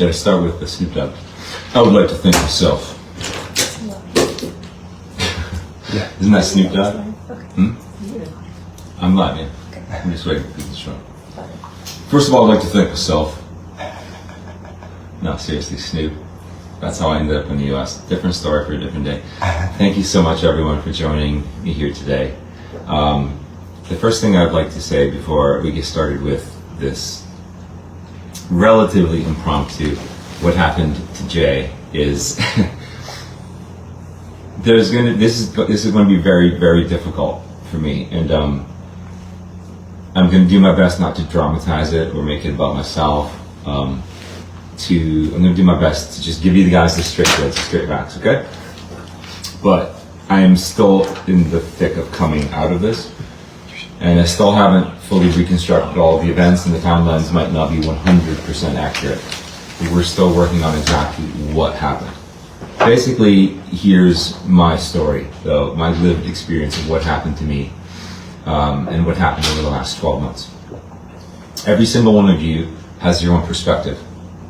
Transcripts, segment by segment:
Should I start with the Snoop Dogg? I would like to thank myself. Isn't that Snoop Dogg? Hmm? I'm live, man. I'm just waiting for people to show up. First of all, I'd like to thank myself. No, seriously, Snoop. That's how I ended up in the US. Different story for a different day. Thank you so much, everyone, for joining me here today. The first thing I'd like to say before we get started with this relatively impromptu what happened to Jay is this is going to be very, very difficult for me, and I'm going to do my best not to dramatize it or make it about myself. I'm going to do my best to just give you guys the straight goods, straight facts, okay? But I am still in the thick of coming out of this, and I still haven't fully reconstructed all of the events, and the timelines might not be 100% accurate. We're still working on exactly what happened. Basically, here's my story, though, my lived experience of what happened to me and what happened over the last 12 months. Every single one of you has your own perspective,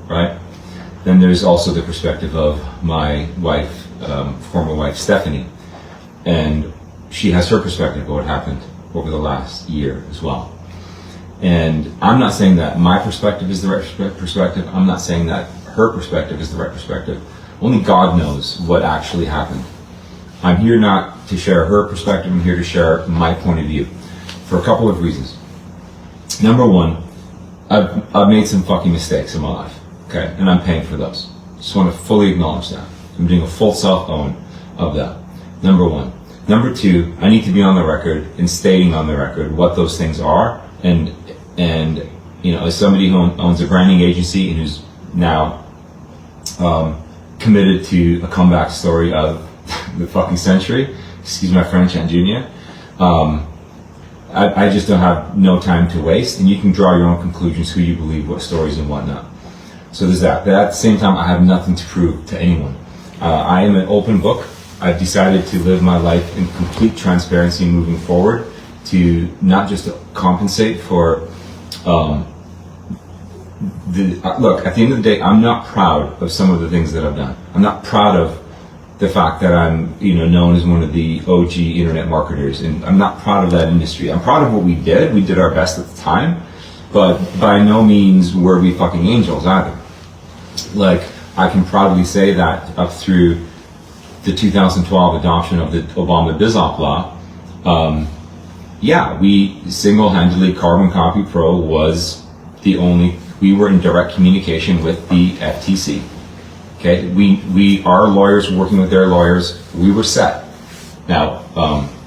right? Then there's also the perspective of my wife, former wife, Stephanie, and she has her perspective of what happened over the last year as well. And I'm not saying that my perspective is the right perspective. I'm not saying that her perspective is the right perspective. Only God knows what actually happened. I'm here not to share her perspective. I'm here to share my point of view for a couple of reasons. Number one, I've made some fucking mistakes in my life, okay? And I'm paying for those. Just want to fully acknowledge that. I'm doing a full self-own of that. Number one. Number two, I need to be on the record and stating on the record what those things are. And you know, as somebody who owns a branding agency and who's now committed to a comeback story of the fucking century, excuse my French, Aunt Junior, I just don't have no time to waste, and you can draw your own conclusions who you believe, what stories and whatnot. So there's that. But at the same time, I have nothing to prove to anyone. I am an open book. I've decided to live my life in complete transparency moving forward, to not just to compensate for look, at the end of the day, I'm not proud of some of the things that I've done. I'm not proud of the fact that I'm, you know, known as one of the OG internet marketers, and I'm not proud of that industry. I'm proud of what we did. We did our best at the time, but by no means were we fucking angels either. Like, I can proudly say that up through the 2012 adoption of the Obama BizOp law, yeah, we single-handedly, Carbon Copy Pro was the only, we were in direct communication with the FTC. Okay, our lawyers working with their lawyers, we were set. Now,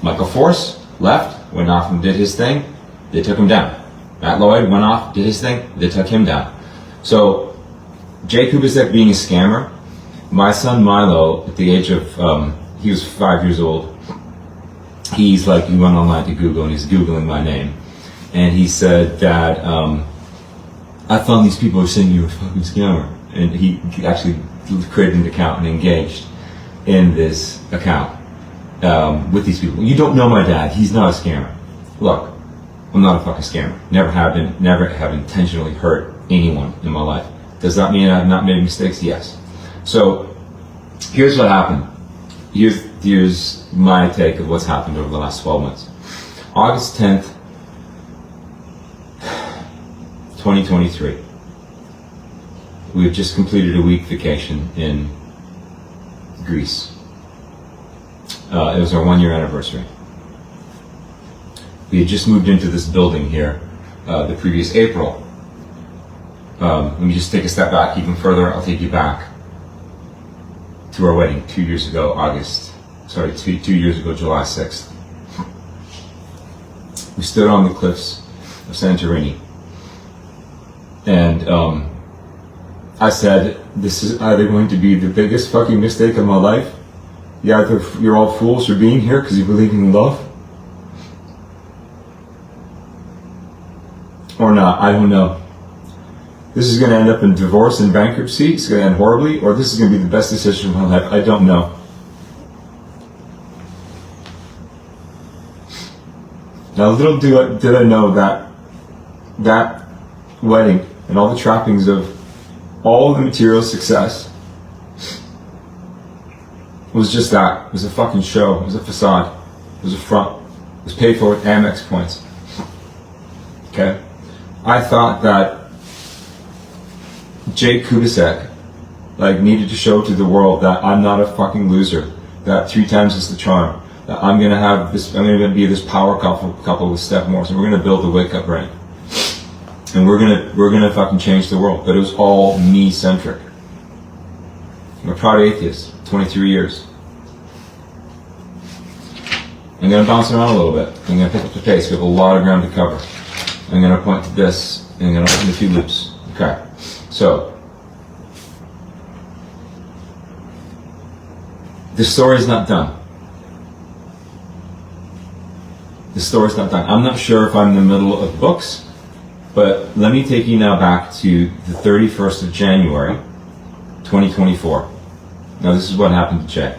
Michael Force left, went off and did his thing, they took him down. Matt Lloyd went off, did his thing, they took him down. So, Jay Kubicek being a scammer, my son Milo, at the age of, he was 5 years old, he's like, he went online to Google and he's Googling my name. And he said that, I found these people were saying you were a fucking scammer. And he actually created an account and engaged in this account with these people. You don't know my dad, he's not a scammer. Look, I'm not a fucking scammer. Never have been, never have intentionally hurt anyone in my life. Does that mean I've not made mistakes? Yes. So, here's what happened. Here's my take of what's happened over the last 12 months. August 10th, 2023. We've just completed a week vacation in Greece. It was our 1 year anniversary. We had just moved into this building here the previous April. Let me just take a step back even further. I'll take you back to our wedding 2 years ago, two years ago, July 6th. We stood on the cliffs of Santorini, and I said, this is either going to be the biggest fucking mistake of my life, either you're all fools for being here because you believe in love, or not, I don't know. This is going to end up in divorce and bankruptcy, it's going to end horribly, or this is going to be the best decision of my life, I don't know. Now, little did I know that that wedding and all the trappings of all the material success was just that. It was a fucking show. It was a facade. It was a front. It was paid for with Amex points. Okay? I thought that Jay Kubicek needed to show to the world that I'm not a fucking loser. That 3 times is the charm. That I'm gonna be this power couple with Steph Morris, and we're gonna build the wake up brand. And we're gonna fucking change the world. But it was all me centric. I'm a proud atheist, 23 years. I'm gonna bounce around a little bit. I'm gonna pick up the pace. We have a lot of ground to cover. I'm gonna point to this, and I'm gonna open a few loops. Okay. So, the story's not done. The story's not done. I'm not sure if I'm in the middle of books, but let me take you now back to the 31st of January, 2024. Now this is what happened to Jay.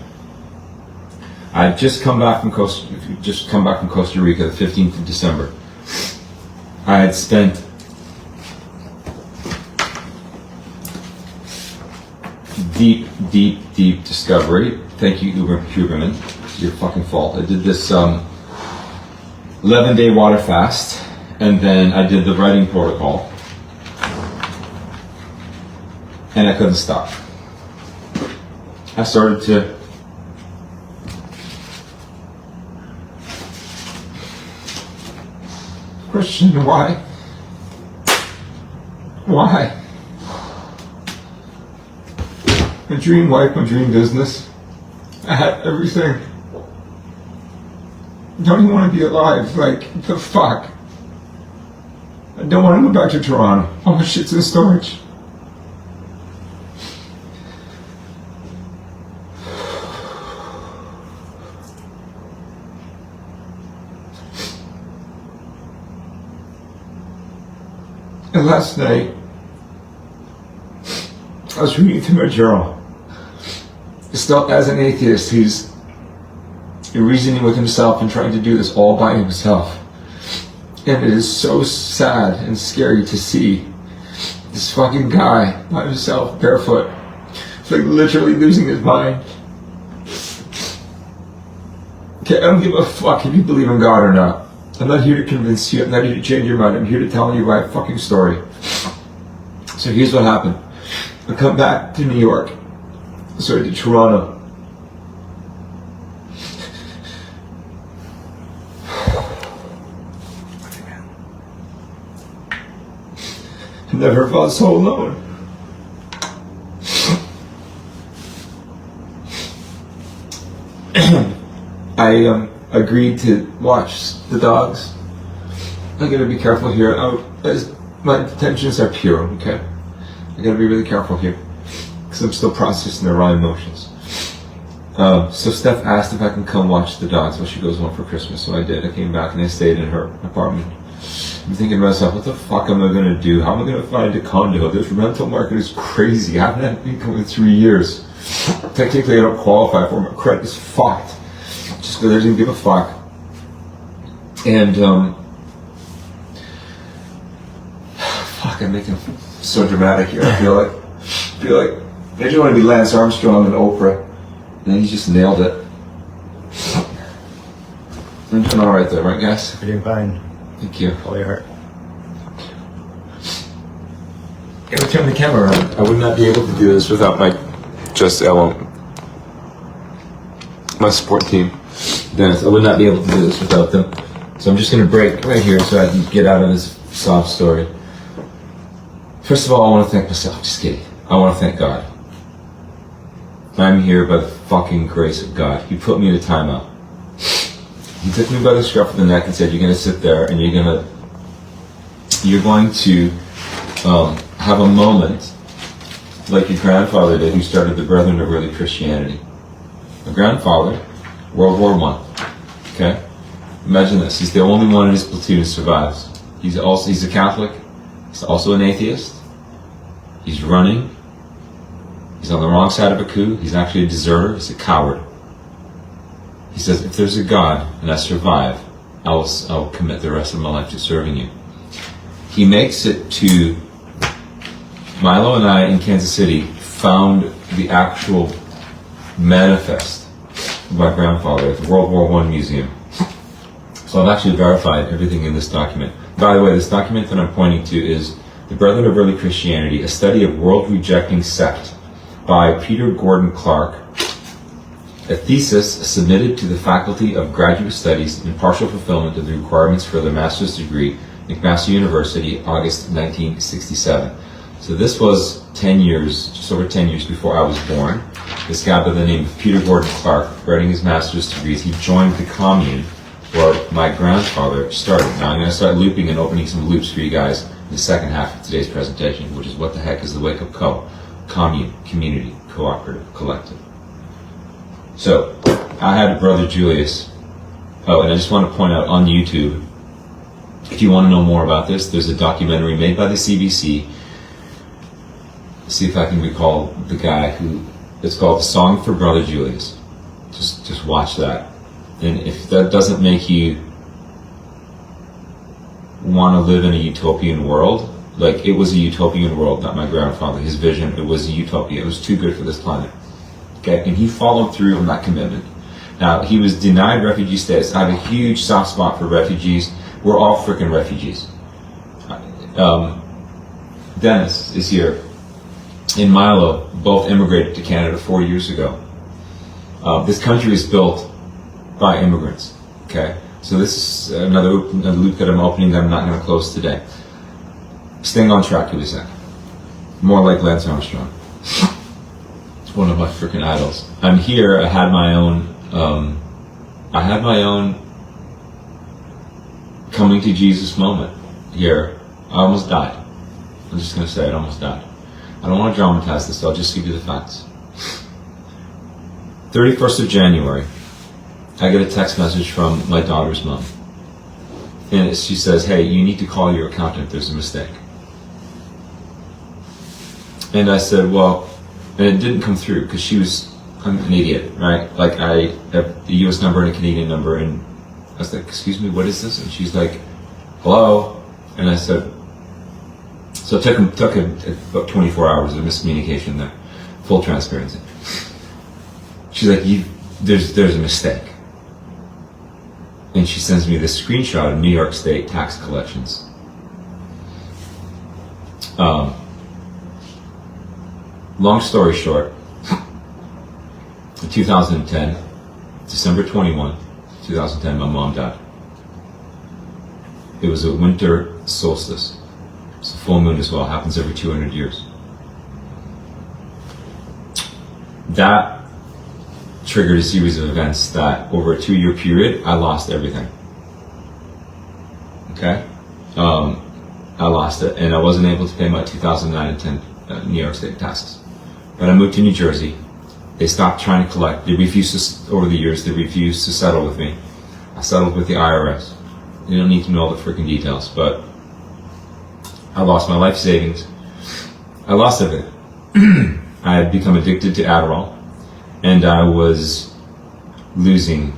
I've just come back from Costa Rica, the 15th of December. I had spent deep discovery. Thank you, Uber Huberman. It's your fucking fault. I did this 11-day water fast, and then I did the writing protocol, and I couldn't stop. I started to question why. My dream wife, my dream business. I had everything. I don't even want to be alive. The fuck? I don't want to go back to Toronto. All my shit's in storage. And last night, I was reading through my journal. Still, as an atheist who's reasoning with himself and trying to do this all by himself. And it is so sad and scary to see this fucking guy by himself, barefoot. It's literally losing his mind. Okay, I don't give a fuck if you believe in God or not. I'm not here to convince you. I'm not here to change your mind. I'm here to tell you my fucking story. So here's what happened. I come back to New York. To Toronto. I never felt so alone. I agreed to watch the dogs. I gotta be careful here. My intentions are pure, okay? I gotta be really careful here. Because I'm still processing the raw emotions. So Steph asked if I can come watch the dogs while she goes home for Christmas. So I did. I came back and I stayed in her apartment. I'm thinking to myself, what the fuck am I going to do? How am I going to find a condo? This rental market is crazy. I haven't had income in 3 years. Technically, I don't qualify for it. My credit is fucked. Just because I didn't give a fuck. And, fuck, I'm making so dramatic here. I feel like I just want to be Lance Armstrong and Oprah. And then he just nailed it. I'm doing alright though, right guys? You're doing fine. Thank you. Follow your heart. If I turn the camera around, I would not be able to do this without my support team. Dennis, I would not be able to do this without them. So I'm just going to break right here so I can get out of this sob story. First of all, I want to thank myself. Just kidding. I want to thank God. I'm here by the fucking grace of God. He put me in a timeout. He took me by the scruff of the neck and said, you're going to sit there and you're going to have a moment like your grandfather did, who started the Brethren of Early Christianity. My grandfather, World War I. Okay? Imagine this. He's the only one in his platoon who survives. He's a Catholic. He's also an atheist. He's running. He's on the wrong side of a coup. He's actually a deserter. He's a coward. He says, if there's a God and I survive, I will commit the rest of my life to serving you. He makes it to Milo and I in Kansas City found the actual manifest of my grandfather at the World War I Museum. So I've actually verified everything in this document. By the way, this document that I'm pointing to is The Brethren of Early Christianity, a study of world-rejecting sect by Peter Gordon Clark, a thesis submitted to the Faculty of Graduate Studies in partial fulfillment of the requirements for the master's degree, McMaster University, August 1967. So this was 10 years, just over 10 years before I was born. This guy by the name of Peter Gordon Clark, writing his master's degrees, he joined the commune where my grandfather started. Now I'm going to start looping and opening some loops for you guys in the second half of today's presentation, which is what the heck is the Wake Up Co? Commune, community, cooperative, collective. So, I had a brother Julius. Oh, and I just want to point out on YouTube, if you want to know more about this, there's a documentary made by the CBC. See if I can recall the guy who, it's called Song for Brother Julius. Just watch that. And if that doesn't make you want to live in a utopian world, like it was a utopian world, not my grandfather, his vision, it was a utopia. It was too good for this planet. Okay, and he followed through on that commitment. Now, he was denied refugee status. I have a huge soft spot for refugees. We're all freaking refugees. Dennis is here. And Milo both immigrated to Canada 4 years ago. This country is built by immigrants. Okay, so this is another loop that I'm opening that I'm not going to close today. Staying on track for a second. More like Lance Armstrong. One of my freaking idols. I'm here. I had my own coming to Jesus moment here. I almost died. I'm just going to say it, I almost died. I don't want to dramatize this, so I'll just give you the facts. 31st of January, I get a text message from my daughter's mom. And she says, hey, you need to call your accountant, there's a mistake. And I said, well, and it didn't come through because I'm an idiot, right? Like I have a US number and a Canadian number, and I was like, excuse me, what is this? And she's like, hello? And I said, so it took about 24 hours of miscommunication there, full transparency. She's like, there's a mistake. And she sends me this screenshot of New York State tax collections. Long story short, in 2010, December 21, 2010, my mom died. It was a winter solstice. It's a full moon as well, happens every 200 years. That triggered a series of events that over a 2-year period, I lost everything. Okay? I lost it, and I wasn't able to pay my 2009 and 10 New York State taxes. When I moved to New Jersey, they stopped trying to collect. They refused to, over the years, they refused to settle with me. I settled with the IRS. You don't need to know all the freaking details, but I lost my life savings. I lost everything. I had become addicted to Adderall, and I was losing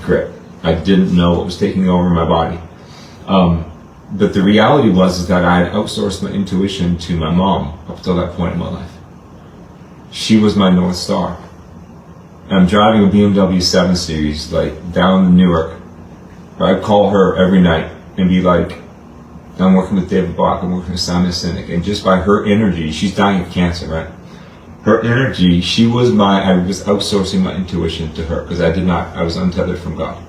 grip. I didn't know what was taking over my body. But the reality was that I had outsourced my intuition to my mom up until that point in my life. She was my North Star. And I'm driving a BMW 7 Series, like, down in Newark. I'd call her every night and be like, I'm working with David Bach, I'm working with Simon Sinek, and just by her energy, she's dying of cancer, right? Her energy, I was outsourcing my intuition to her, because I was untethered from God.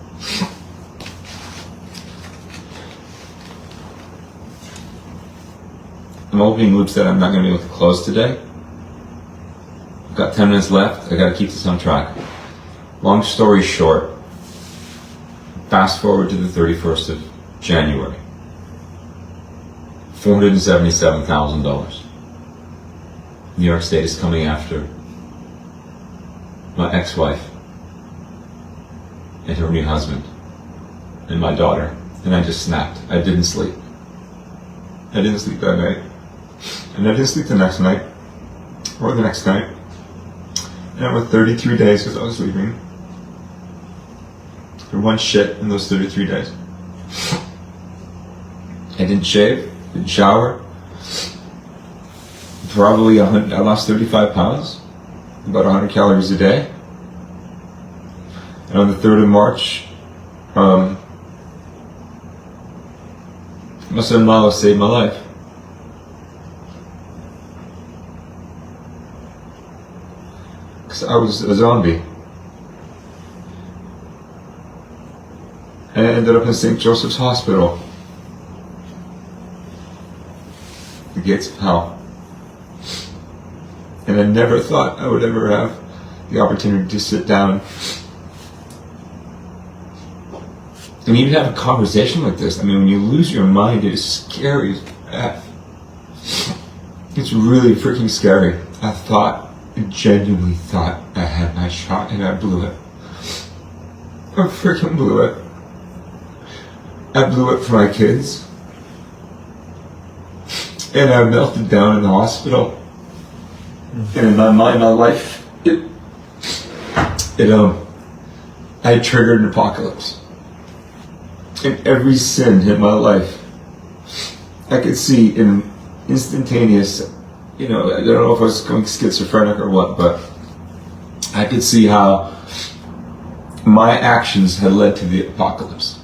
I'm opening loops that I'm not going to be able to close today. I've got 10 minutes left, I got to keep this on track. Long story short, fast forward to the 31st of January. $477,000. New York State is coming after my ex-wife and her new husband and my daughter, and I just snapped. I didn't sleep. I didn't sleep that night, and I didn't sleep the next night or the next night, and I went 33 days because I was sleeping. There wasn't shit in those 33 days. I didn't shave, didn't shower, probably I lost 35 pounds, about 100 calories a day. And on the 3rd of March, my son Milo saved my life. Because I was a zombie. And I ended up in St. Joseph's Hospital. The gates of hell. And I never thought I would ever have the opportunity to sit down and even have a conversation like this. I mean, when you lose your mind, it is scary as F. It's really freaking scary. I genuinely thought I had my shot and I blew it. I freaking blew it. I blew it for my kids. And I melted down in the hospital. And in my mind, my life, I triggered an apocalypse. And every sin hit my life. I could see in instantaneous, I don't know if I was going schizophrenic or what, but I could see how my actions had led to the apocalypse.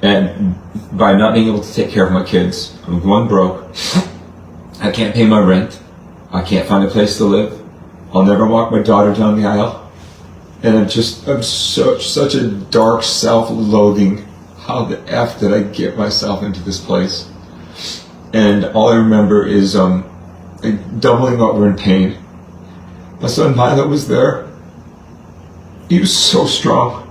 And by not being able to take care of my kids, I'm going broke. I can't pay my rent. I can't find a place to live. I'll never walk my daughter down the aisle. And I'm such a dark self-loathing. How the F did I get myself into this place? And all I remember is doubling over in pain. My son Milo was there. He was so strong.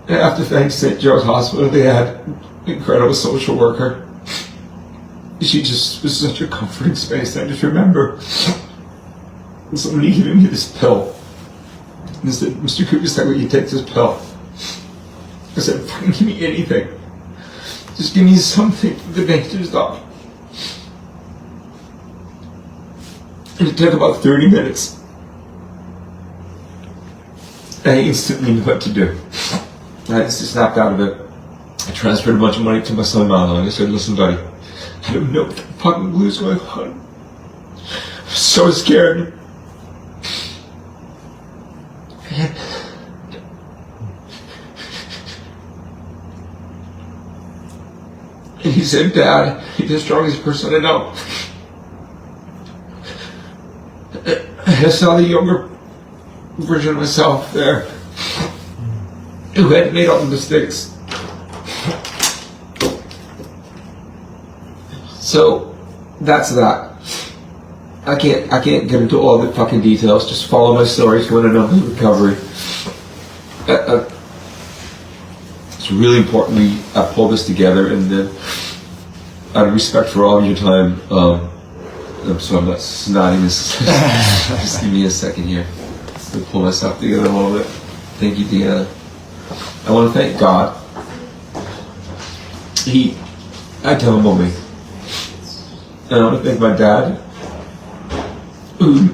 And I have to thank St. Joe's Hospital. They had an incredible social worker. She just was such a comforting space. I just remember somebody giving me this pill. And they said, "Mr. Kubisak, will you take this pill?" I said, "Fucking give me anything. Just give me something for the day to stop." And it took about 30 minutes. I instantly knew what to do. I just snapped out of it. I transferred a bunch of money to my son Milo, and I said, "Listen, buddy, I don't know what the fucking blue's going on. I'm so scared." And he said, "Dad, you're the strongest person I know." I saw the younger version of myself there, who had made all the mistakes. So that's that. I can't get into all the fucking details. Just follow my story if you want to know the recovery. It's really important I pull this together, and then out of respect for all of your time, so I'm not snotting this. Just give me a second here to pull myself together a little bit. Thank you, Deanna. I want to thank God. I tell him about me. And I want to thank my dad, who,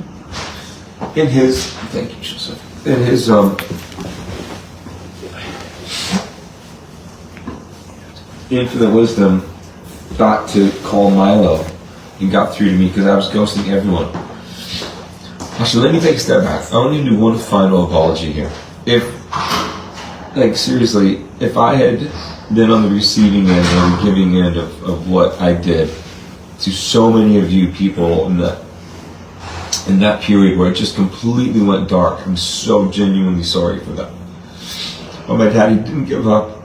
in his infinite wisdom, thought to call Milo and got through to me because I was ghosting everyone. Actually, let me take a step back. I only do one final apology here. Seriously, if I had been on the receiving end or the giving end of what I did to so many of you people in that period where it just completely went dark, I'm so genuinely sorry for that. But my daddy didn't give up.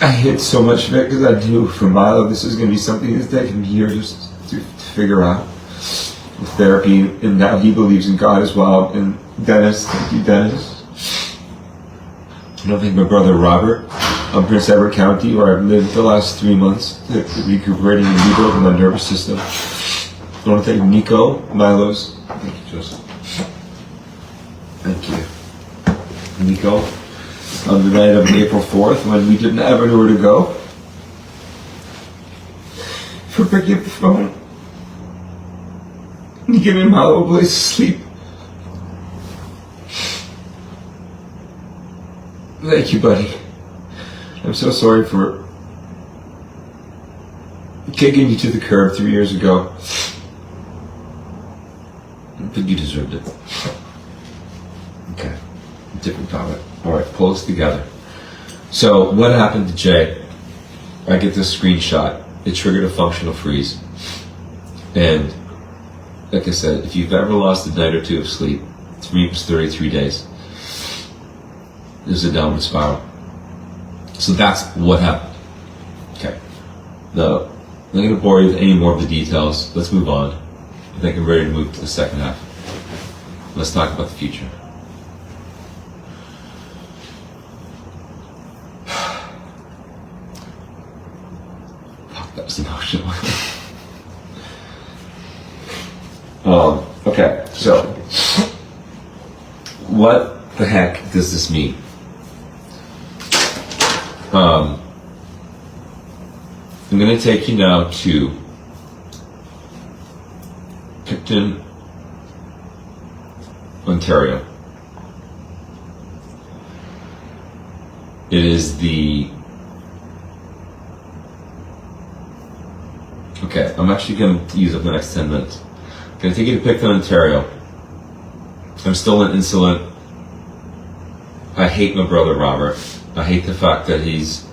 I hid so much of it because I knew for Milo this is going to be something that's taken years to figure out with therapy, and now he believes in God as well. And Dennis, thank you, Dennis. I don't think my brother Robert, Prince Edward County, where I've lived the last 3 months, recuperating and rebuilding my nervous system. I want to thank Nico, Milo's. Thank you, Joseph. Thank you, Nico. On the night of April 4th, when we didn't have anywhere to go, for picking up the phone and giving Milo a place to sleep. Thank you, buddy. I'm so sorry for kicking you to the curb 3 years ago. But you deserved it. Okay, different topic. Alright, pull us together. So, what happened to Jay? I get this screenshot. It triggered a functional freeze. And, like I said, if you've ever lost a night or two of sleep, 3 was 33 days. There's a downward spiral. So that's what happened. Okay. Now, I'm not going to bore you with any more of the details. Let's move on. I think I'm ready to move to the second half. Let's talk about the future. Fuck, that was emotional. Okay, so what the heck does this mean? I'm going to take you now to Picton, Ontario. It is the... Okay, I'm actually going to use up the next 10 minutes. I'm going to take you to Picton, Ontario. I'm still an insolent. I hate my brother Robert. I hate the fact that he's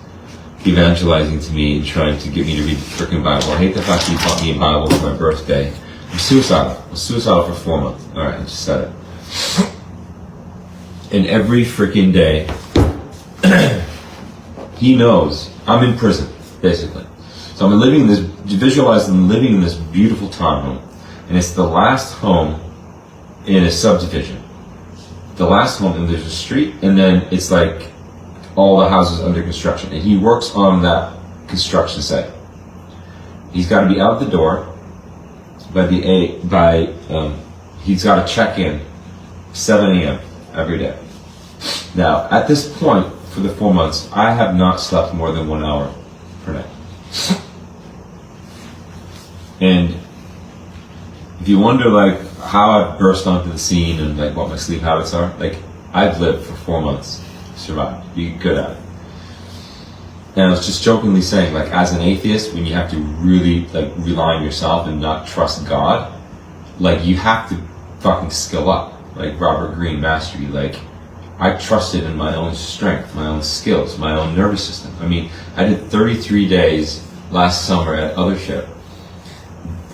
evangelizing to me and trying to get me to read the freaking Bible. I hate the fact that he bought me a Bible for my birthday. I'm suicidal. I was suicidal for 4 months. Alright, I just said it. And every freaking day, he knows I'm in prison, basically. So I'm living in this, visualize I'm living in this beautiful townhome. And it's the last home in a subdivision. The last home, and there's a street, and then it's like all the houses under construction. And he works on that construction site. He's got to be out the door he's got to check in 7 a.m. every day. Now, at this point, for the 4 months, I have not slept more than 1 hour per night. And if you wonder like how I've burst onto the scene and like what my sleep habits are, like I've lived for 4 months, survived, be good at it. And I was just jokingly saying, like, as an atheist, when you have to really like rely on yourself and not trust God, like you have to fucking skill up. Like Robert Greene mastery, like I trusted in my own strength, my own skills, my own nervous system. I mean, I did 33 days last summer at Othership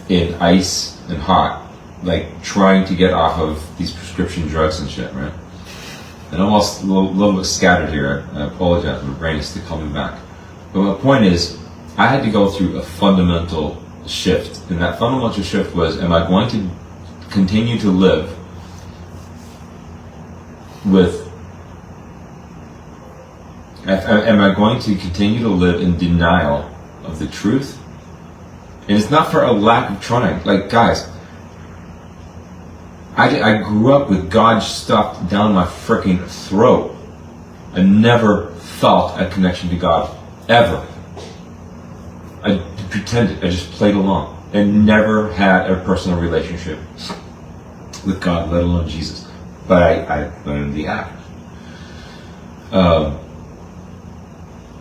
in ice and hot, like trying to get off of these prescription drugs and shit, right? And almost a little bit scattered here. I apologize, my brain is still coming back. But my point is, I had to go through a fundamental shift. And that fundamental shift was, am I going to continue to live with, am I going to continue to live in denial of the truth? And it's not for a lack of trying. Like, guys, I grew up with God stuffed down my freaking throat. I never felt a connection to God, ever. I pretended, I just played along and never had a personal relationship with God, let alone Jesus. But I learned the act.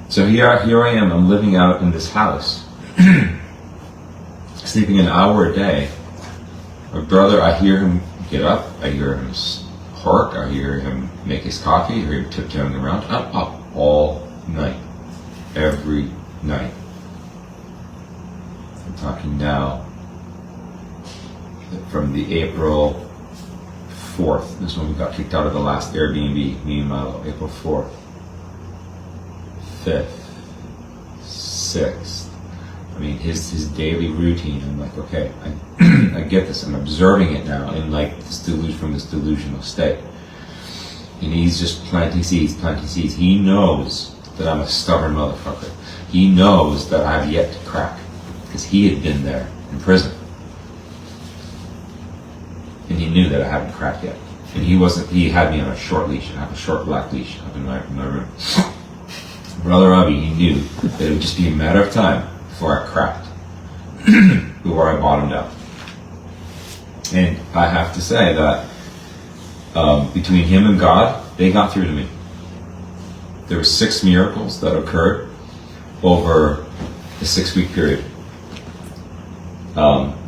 So here I am, I'm living out in this house, sleeping an hour a day. My brother, I hear him get up, I hear him hark, I hear him make his coffee, I hear him tiptoeing around. I'm up all night, every night. I'm talking now from the April 4th. This is when we got kicked out of the last Airbnb, me and Milo. April 4th, 5th, 6th. I mean, his daily routine. I'm like, okay, I get this. I'm observing it now in like this from this delusional state. And he's just planting seeds, planting seeds. He knows that I'm a stubborn motherfucker. He knows that I've yet to crack because he had been there in prison. And he knew that I haven't cracked yet. And he had me on a short leash. I have a short black leash up in my room. Brother Avi, he knew that it would just be a matter of time before I cracked, before I bottomed out. And I have to say that between him and God, they got through to me. there were 6 miracles that occurred over a 6-week period.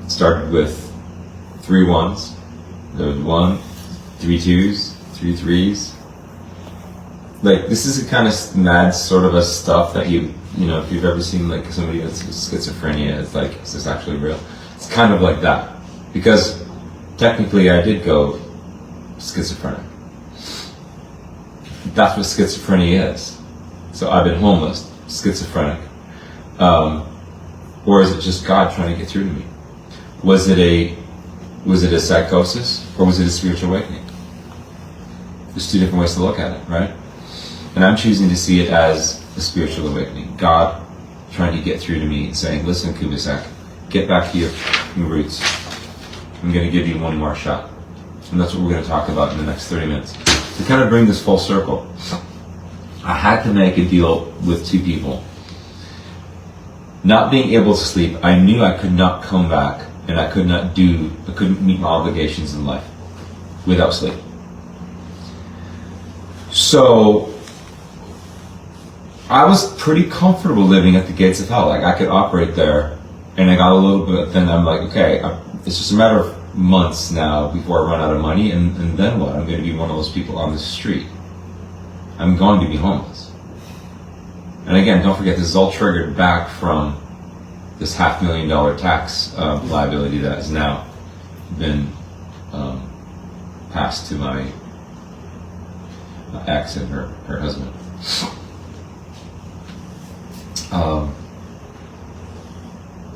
Started with 3 ones. There was 1, 3 twos, 3 threes. Like, this is a kind of mad sort of a stuff that you know, if you've ever seen like somebody that's schizophrenia, it's like, is this actually real? It's kind of like that. Because technically I did go schizophrenic. That's what schizophrenia is. So I've been homeless, schizophrenic. Or is it just God trying to get through to me? Was it a psychosis, or was it a spiritual awakening? There's 2 different ways to look at it, right? And I'm choosing to see it as a spiritual awakening. God trying to get through to me and saying, listen, Kubisak, get back to your roots. I'm going to give you one more shot. And that's what we're going to talk about in the next 30 minutes. To kind of bring this full circle, I had to make a deal with 2 people. Not being able to sleep, I knew I could not come back, and I couldn't meet my obligations in life without sleep. So I was pretty comfortable living at the gates of hell. Like, I could operate there, and I got a little bit, then I'm like, okay, it's just a matter of months now before I run out of money, and then what? I'm going to be one of those people on the street. I'm going to be homeless. And again, don't forget, this is all triggered back from this $500,000 tax liability that has now been passed to my ex and her husband.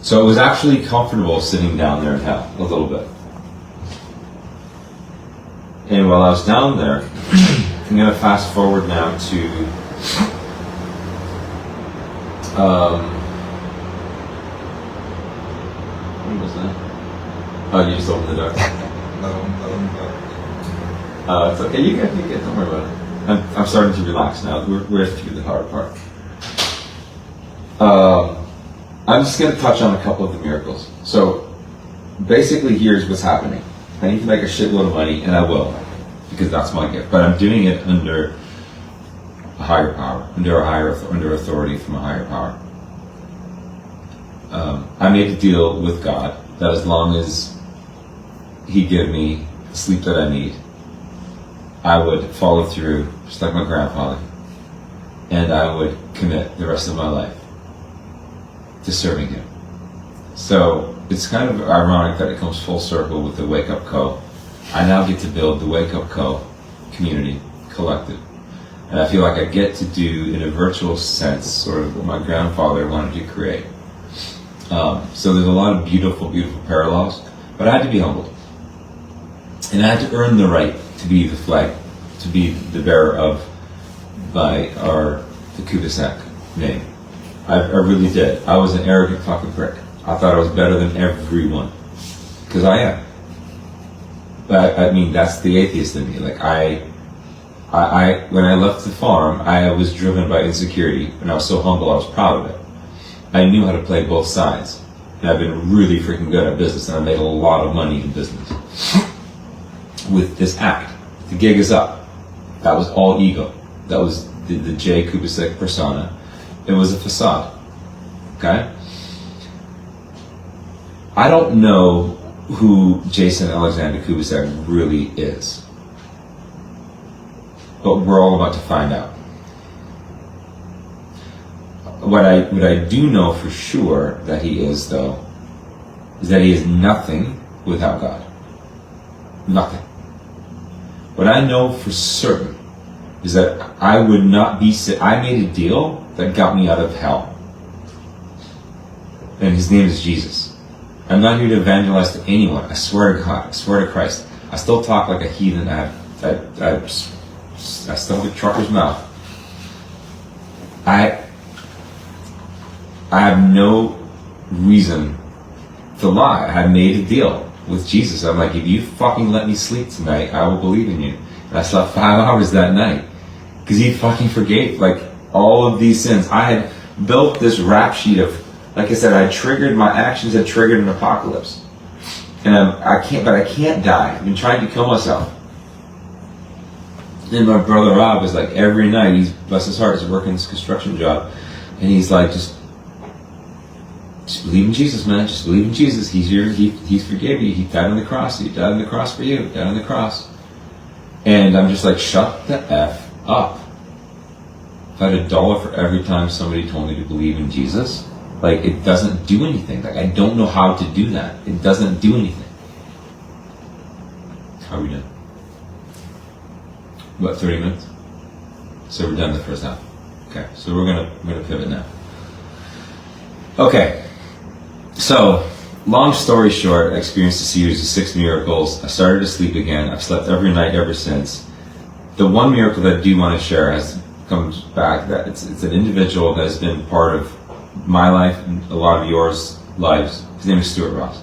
So it was actually comfortable sitting down there in hell a little bit. And while I was down there, I'm going to fast forward now to when was that? Oh, you just opened the door. It's okay. You get. Don't worry about it. I'm starting to relax now. We're through the hard part. I'm just going to touch on a couple of the miracles. So, basically, here's what's happening. I need to make a shitload of money, and I will, because that's my gift. But I'm doing it under a higher power, under authority from a higher power. I made a deal with God that as long as He give me the sleep that I need, I would follow through, just like my grandfather, and I would commit the rest of my life to serving Him. So it's kind of ironic that it comes full circle with the Wake Up Co. I now get to build the Wake Up Co. community, collective. And I feel like I get to do, in a virtual sense, sort of what my grandfather wanted to create. So there's a lot of beautiful, beautiful parallels, but I had to be humbled. And I had to earn the right to be the flag, to be the bearer of the Kubisak name. I really did. I was an arrogant fucking prick. I thought I was better than everyone. Because I am. But I mean, that's the atheist in me. Like, when I left the farm, I was driven by insecurity, and I was so humble, I was proud of it. I knew how to play both sides. And I've been really freaking good at business, and I made a lot of money in business. With this act. The gig is up. That was all ego. That was the J. Kubisak persona. It was a facade. Okay? I don't know who Jason Alexander Kubisak really is. But we're all about to find out. What I do know for sure that he is, though, is that he is nothing without God. Nothing. What I know for certain is that I would not be I made a deal that got me out of hell. And his name is Jesus. I'm not here to evangelize to anyone. I swear to God. I swear to Christ. I still talk like a heathen. I still have a trucker's mouth. I have no reason to lie. I made a deal with Jesus. I'm like, if you fucking let me sleep tonight, I will believe in you. And I slept 5 hours that night. Because he fucking forgave, like, all of these sins. I had built this rap sheet of, like I said, my actions had triggered an apocalypse. And I can't die. I've been trying to kill myself. And my brother Rob is like, every night, he's, bless his heart, he's working this construction job, and he's like, just believe in Jesus, man. Just believe in Jesus. He forgave you. He died on the cross. He died on the cross for you. He died on the cross. And I'm just like, shut the F up. If I had $1 for every time somebody told me to believe in Jesus, like, it doesn't do anything. Like, I don't know how to do that. It doesn't do anything. How are we doing? What, 30 minutes? So we're done the first half. Okay, so we're gonna pivot now. Okay, so long story short, I experienced a series of 6 miracles. I started to sleep again. I've slept every night ever since. The one miracle that I do want to share comes back, that it's an individual that has been part of my life and a lot of yours lives. His name is Stuart Ross.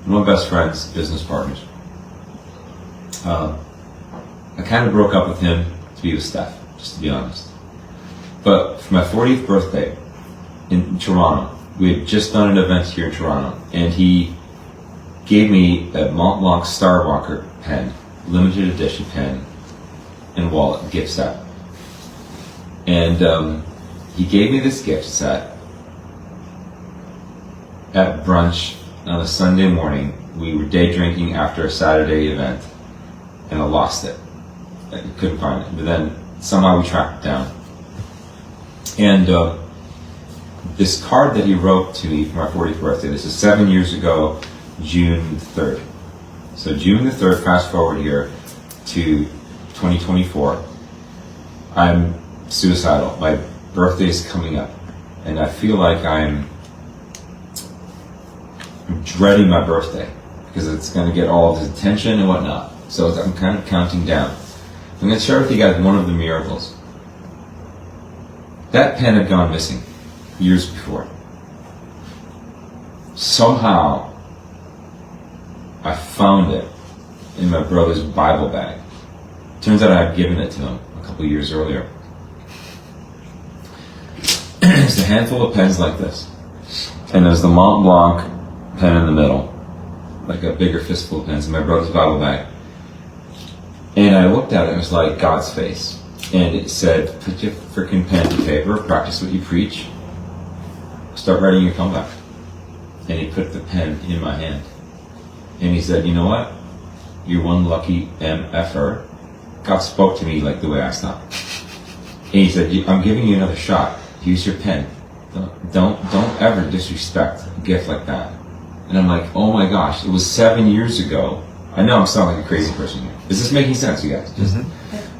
One of my best friends, business partners. I kind of broke up with him to be with Steph, just to be honest. But for my 40th birthday in Toronto, we had just done an event here in Toronto, and he gave me a Mont Blanc Starwalker pen, limited edition pen, and wallet, gift set. And he gave me this gift set at brunch on a Sunday morning. We were day drinking after a Saturday event, and I lost it. I couldn't find it, but then somehow we tracked it down. And this card that he wrote to me for my 40th birthday, this is 7 years ago, June 3rd. So June the 3rd, fast forward here to 2024. I'm suicidal. My birthday is coming up, and I feel like I'm dreading my birthday because it's going to get all this attention and whatnot. So I'm kind of counting down. I'm going to share with you guys one of the miracles. That pen had gone missing years before. Somehow, I found it in my brother's Bible bag. Turns out I had given it to him a couple years earlier. There's a handful of pens like this. And there's the Mont Blanc pen in the middle. Like a bigger fistful of pens in my brother's Bible bag. And I looked at it, and it was like God's face. And it said, put your freaking pen to paper, practice what you preach, start writing your comeback. And he put the pen in my hand. And he said, you know what? You're one lucky MFer. God spoke to me like the way I stopped. And he said, I'm giving you another shot. Use your pen. Don't ever disrespect a gift like that. And I'm like, oh my gosh, it was 7 years ago. I know I'm sounding like a crazy person here. Is this making sense, you guys?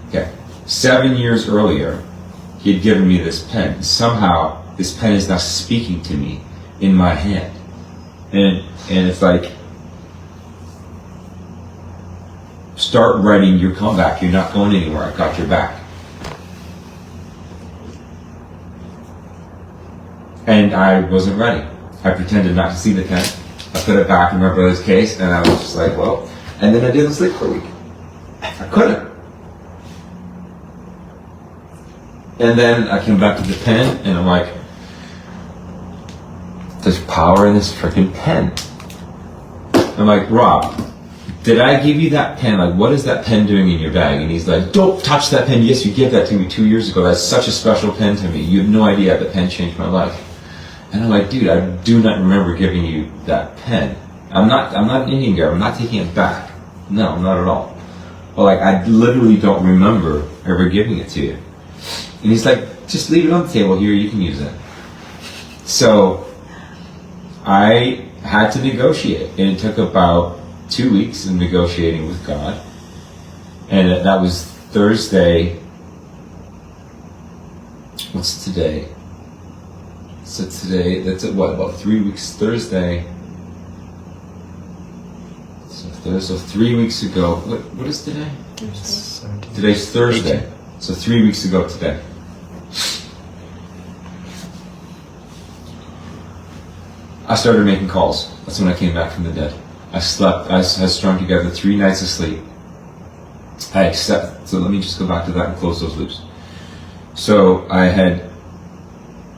Okay. 7 years earlier, he had given me this pen. Somehow, this pen is now speaking to me in my hand. And it's like, start writing your comeback. You're not going anywhere. I got your back. And I wasn't ready. I pretended not to see the pen. I put it back in my brother's case, and I was just like, well. And then I didn't sleep for a week. I couldn't. And then I came back to the pen, and I'm like, there's power in this freaking pen. I'm like, Rob, did I give you that pen? Like, what is that pen doing in your bag? And he's like, don't touch that pen. Yes, you gave that to me 2 years ago. That's such a special pen to me. You have no idea the pen changed my life. And I'm like, dude, I do not remember giving you that pen. I'm not an Indian guy. I'm not taking it back. No, not at all. Well, like, I literally don't remember ever giving it to you. And he's like, just leave it on the table here. You can use it. So I had to negotiate. And it took about 2 weeks of negotiating with God. And that was Thursday. What's today? So today, that's what, about 3 weeks, Thursday. So 3 weeks ago, what is today? Today's Thursday. 18. So 3 weeks ago today. I started making calls. That's when I came back from the dead. I strung together 3 nights of sleep. So let me just go back to that and close those loops. So I had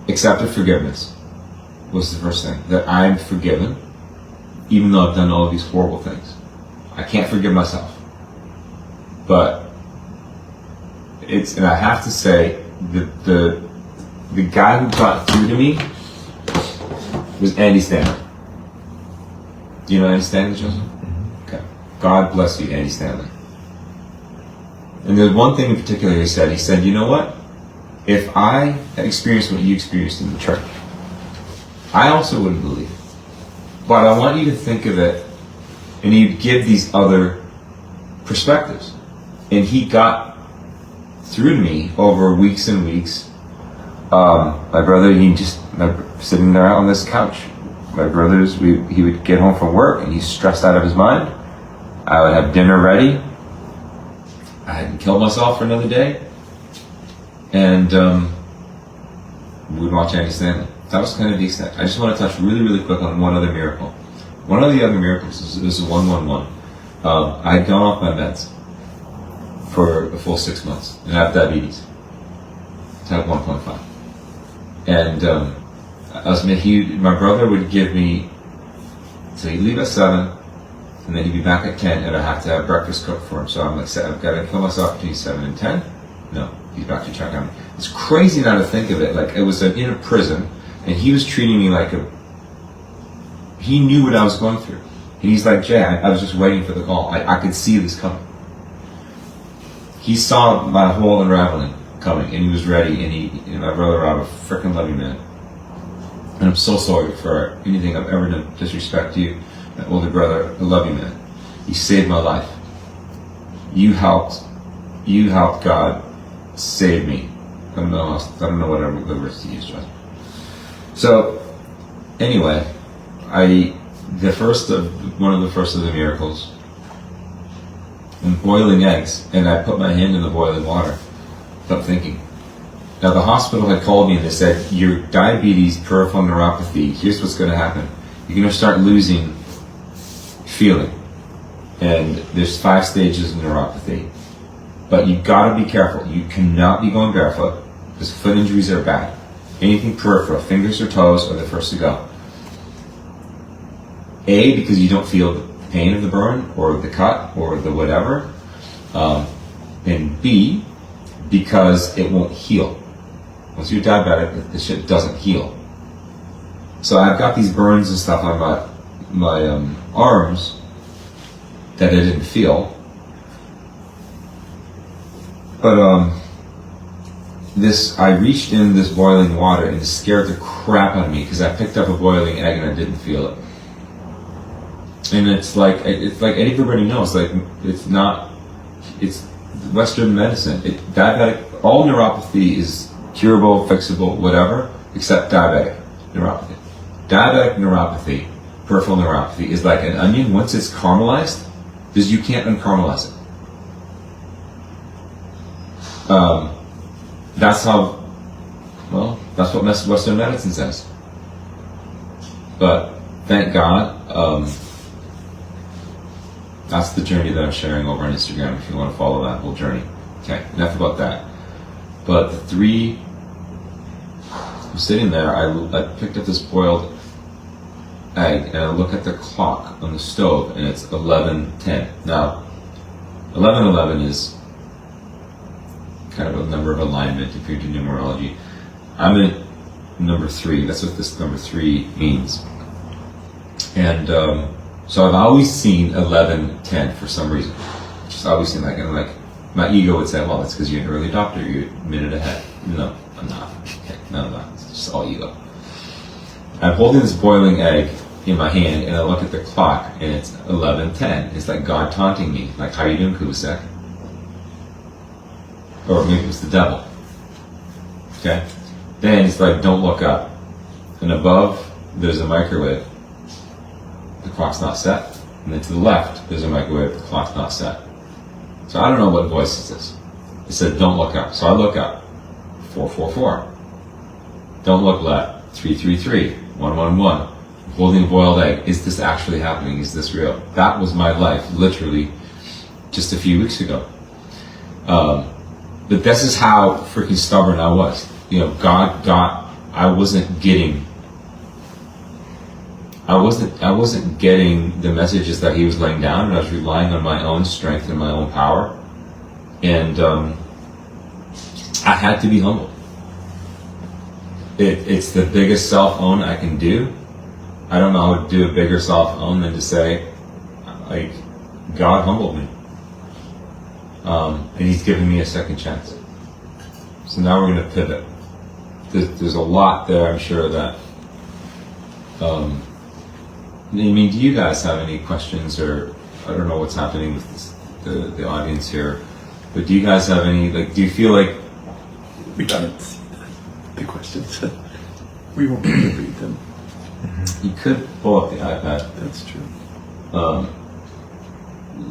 accepted forgiveness was the first thing. That I'm forgiven, even though I've done all of these horrible things. I can't forgive myself. But and I have to say, the guy who got through to me was Andy Stanley. Do you know Andy Stanley, Joseph? Okay. God bless you, Andy Stanley. And there's one thing in particular he said, you know what? If I had experienced what you experienced in the church, I also wouldn't believe. But I want you to think of it, and he'd give these other perspectives. And he got through to me over weeks and weeks. My brother, sitting there on this couch. My brothers, he would get home from work and he's stressed out of his mind. I would have dinner ready. I hadn't killed myself for another day. And we'd watch Andy Stanley. That was kind of the extent. I just want to touch really, really quick on one other miracle. One of the other miracles, this is 111. I had gone off my meds for a full 6 months, and I have diabetes. Type 1.5. And my brother would give me, so he'd leave at 7, and then he'd be back at 10, and I'd have to have breakfast cooked for him. So I'm like, I've got to kill myself between 7 and 10. No, he's back to check on me. It's crazy now to think of it. Like, it was in a prison, and he was treating me like he knew what I was going through. And he's like, Jay, I was just waiting for the call. I could see this coming. He saw my whole unraveling coming, and he was ready, and my brother Rob, a freaking love you, man. And I'm so sorry for anything I've ever done disrespect to you. My older brother, I love you, man. You saved my life. You helped God save me. I don't know what other words to use, John. So, anyway, one of the first of the miracles, I'm boiling eggs, and I put my hand in the boiling water. Without thinking. Now the hospital had called me and they said, your diabetes, peripheral neuropathy, here's what's going to happen. You're going to start losing feeling. And there's 5 stages of neuropathy. But you've got to be careful. You cannot be going barefoot, because foot injuries are bad. Anything peripheral, fingers or toes, are the first to go. A, because you don't feel the pain of the burn, or the cut, or the whatever. And B, because it won't heal. Once you're diabetic, the shit doesn't heal. So I've got these burns and stuff on my arms that I didn't feel. But I reached in this boiling water and it scared the crap out of me because I picked up a boiling egg and I didn't feel it. And it's like everybody knows, like it's Western medicine. All neuropathy is curable, fixable, whatever, except diabetic neuropathy. Diabetic neuropathy, peripheral neuropathy, is like an onion. Once it's caramelized, because you can't uncaramelize it. That's what Western medicine says. But thank God, that's the journey that I'm sharing over on Instagram if you want to follow that whole journey. Okay, enough about that. But I'm sitting there, I picked up this boiled egg and I look at the clock on the stove and it's 11:10. Now, 11:11 is kind of a number of alignment if you're into numerology. I'm in number 3, that's what this number 3 means. And so I've always seen 11:10 for some reason. Just always seen that, and like my ego would say, well, that's because you're an early adopter, you're a minute ahead. No, I'm not. Okay, no, I'm not. It's just all ego. I'm holding this boiling egg in my hand, and I look at the clock, and it's 11:10. It's like God taunting me, like, how you doing, Kubasek? Or maybe it was the devil. Okay? Then it's like, don't look up. And above, there's a microwave. The clock's not set. And then to the left, there's a microwave. The clock's not set. So I don't know what voice is this. It said, don't look up. So I look up. 444. Don't look left. 333. 111. I'm holding a boiled egg. Is this actually happening? Is this real? That was my life, literally, just a few weeks ago. But this is how freaking stubborn I was. You know, I wasn't getting the messages that he was laying down, and I was relying on my own strength and my own power. And I had to be humble. It's the biggest self-own I can do. I don't know how to do a bigger self-own than to say, like, God humbled me. And He's given me a second chance. So now we're going to pivot. There's a lot there, I'm sure, that... I mean, do you guys have any questions, or I don't know what's happening with the audience here, but do you guys have any, like, do you feel like... We can't see the questions. We won't be able to read them. You could pull up the iPad. That's true.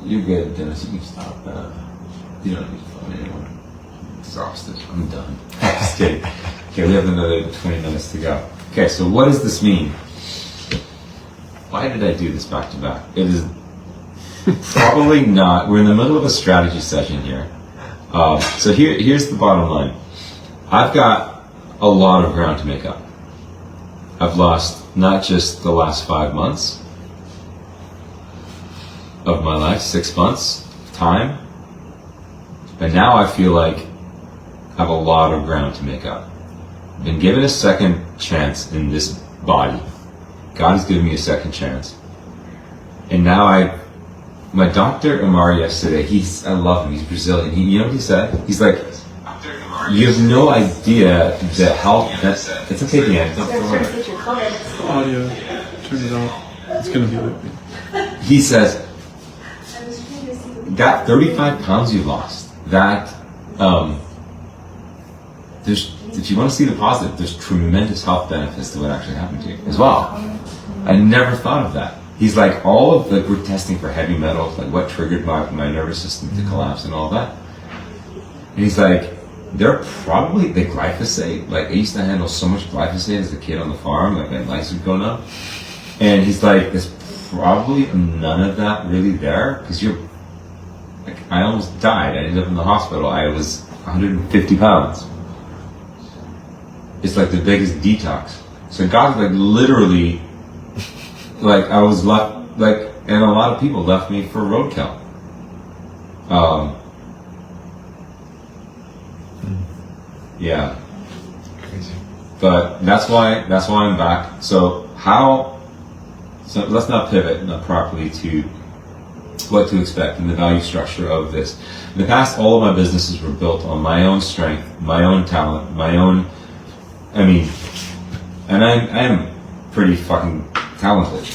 You're good, Dennis. You can stop. You don't need to phone anyone. I'm exhausted. I'm done. Just kidding. Okay, we have another 20 minutes to go. Okay, so what does this mean? Why did I do this back to back? It is probably not. We're in the middle of a strategy session here. So here's the bottom line. I've got a lot of ground to make up. I've lost not just the last 5 months of my life, 6 months of time, but now I feel like I have a lot of ground to make up. I've been given a second chance in this body. God has given me a second chance. And now my doctor Amar yesterday, I love him, he's Brazilian. You know what he said? He's like, you have no idea the health, it's okay, Dan. Audio, turn it off. It's going to be looping. He says, that 35 pounds you lost, that, if you want to see the positive, there's tremendous health benefits to what actually happened to you as well. I never thought of that. He's like, we're testing for heavy metals, like what triggered my nervous system to collapse and all that. And he's like, they're probably the glyphosate. Like, I used to handle so much glyphosate as a kid on the farm, like my lights would go up. And he's like, there's probably none of that really there, because like, I almost died. I ended up in the hospital. I was 150 pounds. It's like the biggest detox. So God, like, literally, like, I was left, like, and a lot of people left me for roadkill. Yeah. Crazy. But that's why I'm back. So let's not pivot properly to what to expect and the value structure of this. In the past, all of my businesses were built on my own strength, my own talent, and I am pretty fucking talented.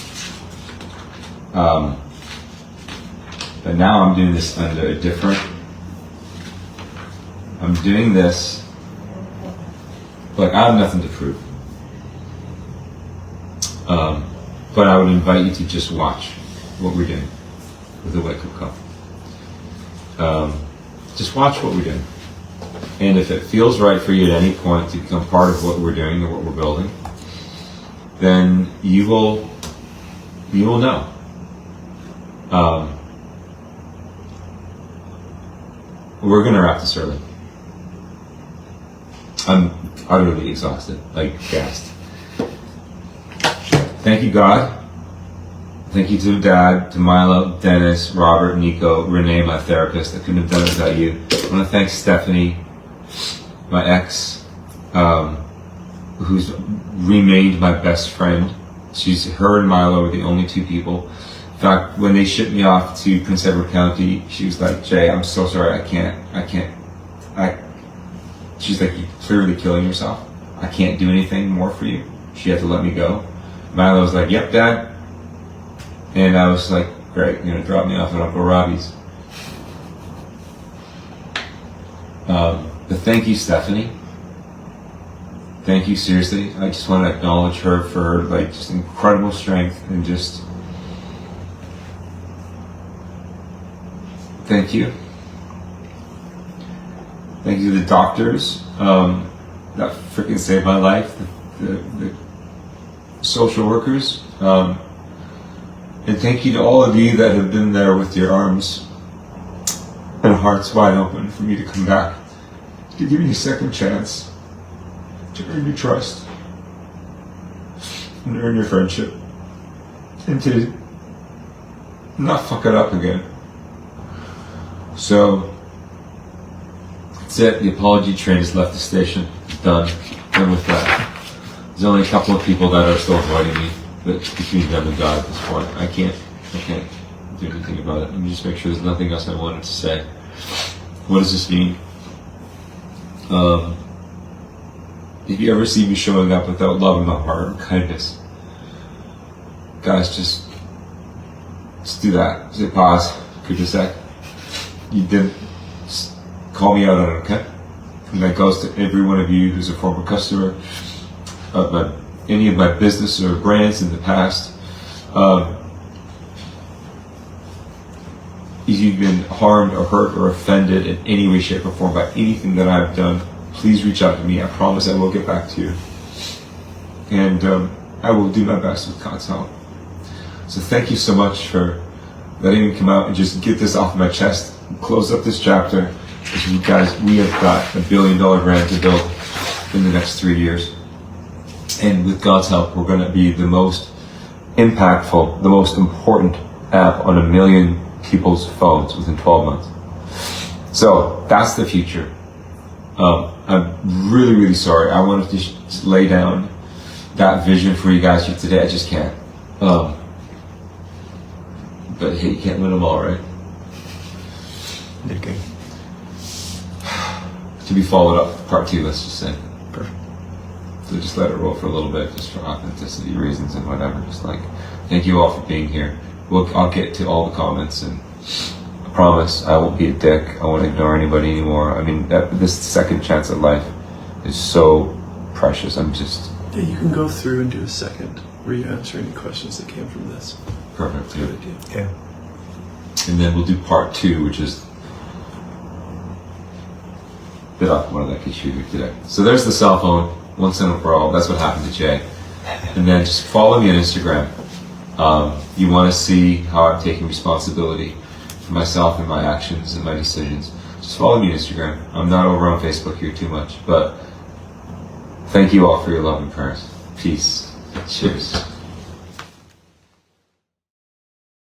But now I'm doing this under a different, I'm doing this, like, I have nothing to prove. But I would invite you to just watch what we're doing with the Wake Up Call. Just watch what we're doing. And if it feels right for you at any point to become part of what we're doing or what we're building, then you will know. We're going to wrap this early. I'm utterly exhausted, like gassed. Thank you, God. Thank you to Dad, to Milo, Dennis, Robert, Nico, Renee, my therapist. I couldn't have done it without you. I want to thank Stephanie, my ex, who's remained my best friend. Her and Milo were the only two people. In fact, when they shipped me off to Prince Edward County, she was like, Jay, I'm so sorry, I can't. She's like, you're clearly killing yourself. I can't do anything more for you. She had to let me go. Milo was like, yep, Dad. And I was like, great, you're gonna drop me off at Uncle Robbie's. But thank you, Stephanie. Thank you, seriously. I just want to acknowledge her for, like, just incredible strength and just thank you. Thank you to the doctors that freaking saved my life, the social workers, and thank you to all of you that have been there with your arms and hearts wide open for me to come back, to give me a second chance, to earn your trust, and earn your friendship, and to not fuck it up again. So, That's it. The apology train has left the station. It's done. And with that, there's only a couple of people that are still avoiding me, but between them and God at this point, I can't do anything about it. Let me just make sure there's nothing else I wanted to say. What does this mean? If you ever see me showing up without love in my heart or kindness, guys, just do that. Say pause. Give it a sec. You didn't. Just call me out on it, okay? And that goes to every one of you who's a former customer of any of my business or brands in the past. If you've been harmed or hurt or offended in any way, shape, or form by anything that I've done, please reach out to me. I promise I will get back to you. And I will do my best with God's help. So thank you so much for letting me come out and just get this off my chest and close up this chapter. Because you guys, we have got $1 billion brand to build in the next 3 years. And with God's help, we're going to be the most impactful, the most important app on 1 million people's phones within 12 months. So that's the future. I'm really, really sorry. I wanted to just lay down that vision for you guys here today. I just can't. But hey, you can't win them all, right? Okay. To be followed up, part 2, let's just say. Perfect. So just let it roll for a little bit, just for authenticity reasons and whatever. Just like, thank you all for being here. I'll get to all the comments, and I promise I won't be a dick. I won't ignore anybody anymore. I mean, this second chance at life is so precious. Yeah, you can go through and do a second where you answer any questions that came from this. Perfect. Good idea. Yeah. And then we'll do part 2, which is a bit off one of that issue today. So there's the cell phone, once and for all. That's what happened to Jay. And then just follow me on Instagram. You want to see how I'm taking responsibility for myself and my actions and my decisions. Just follow me on Instagram. I'm not over on Facebook here too much, but thank you all for your love and prayers. Peace. Cheers.